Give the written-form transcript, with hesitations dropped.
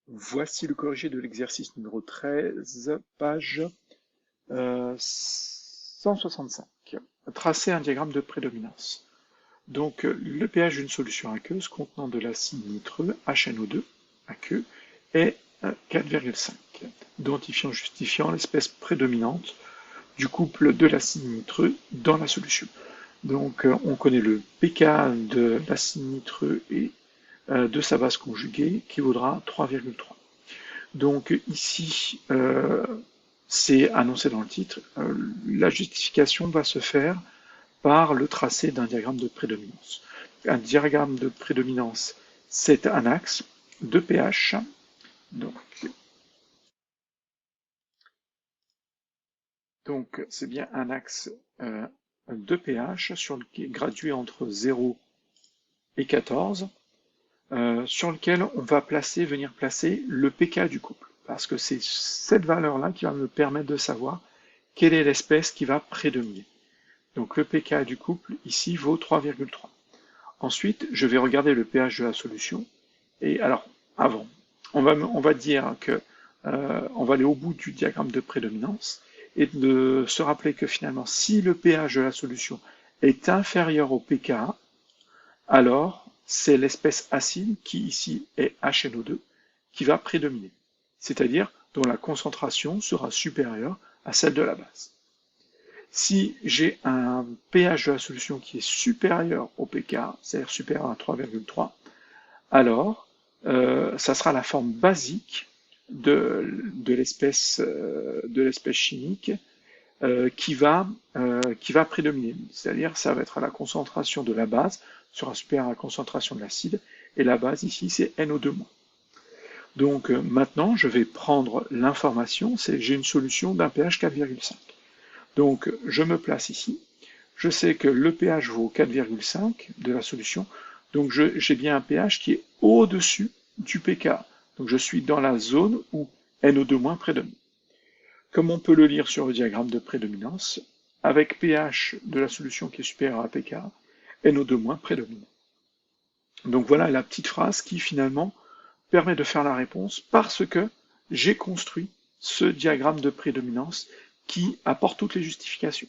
Voici le corrigé de l'exercice numéro 13, page 165. Tracer un diagramme de prédominance. Donc, le pH d'une solution aqueuse contenant de l'acide nitreux, HNO2, aqueux, est 4,5, justifiant l'espèce prédominante du couple de l'acide nitreux dans la solution. Donc, on connaît le pK de l'acide nitreux et de sa base conjuguée qui vaudra 3,3. Donc ici, c'est annoncé dans le titre, la justification va se faire par le tracé d'un diagramme de prédominance. Un diagramme de prédominance, c'est un axe de pH, donc c'est bien un axe de pH qui est gradué entre 0 et 14, sur lequel on va venir placer le pK du couple, parce que c'est cette valeur-là qui va me permettre de savoir quelle est l'espèce qui va prédominer. Donc le pK du couple ici vaut 3,3. Ensuite, je vais regarder le pH de la solution. Et alors, avant, on va dire que on va aller au bout du diagramme de prédominance et de se rappeler que finalement, si le pH de la solution est inférieur au pK, alors c'est l'espèce acide, qui ici est HNO2, qui va prédominer, c'est-à-dire dont la concentration sera supérieure à celle de la base. Si j'ai un pH de la solution qui est supérieur au pK, c'est-à-dire supérieur à 3,3, alors ça sera la forme basique de l'espèce chimique qui va prédominer. C'est-à-dire ça va être la concentration de la base sera supérieure à la concentration de l'acide, et la base ici c'est NO2-. Donc maintenant je vais prendre l'information, j'ai une solution d'un pH 4,5. Donc je me place ici, je sais que le pH vaut 4,5 de la solution, donc j'ai bien un pH qui est au-dessus du pK. Donc je suis dans la zone où NO2- prédomine. Comme on peut le lire sur le diagramme de prédominance, avec pH de la solution qui est supérieur à pK, NO2- prédomine. Donc voilà la petite phrase qui finalement permet de faire la réponse parce que j'ai construit ce diagramme de prédominance qui apporte toutes les justifications.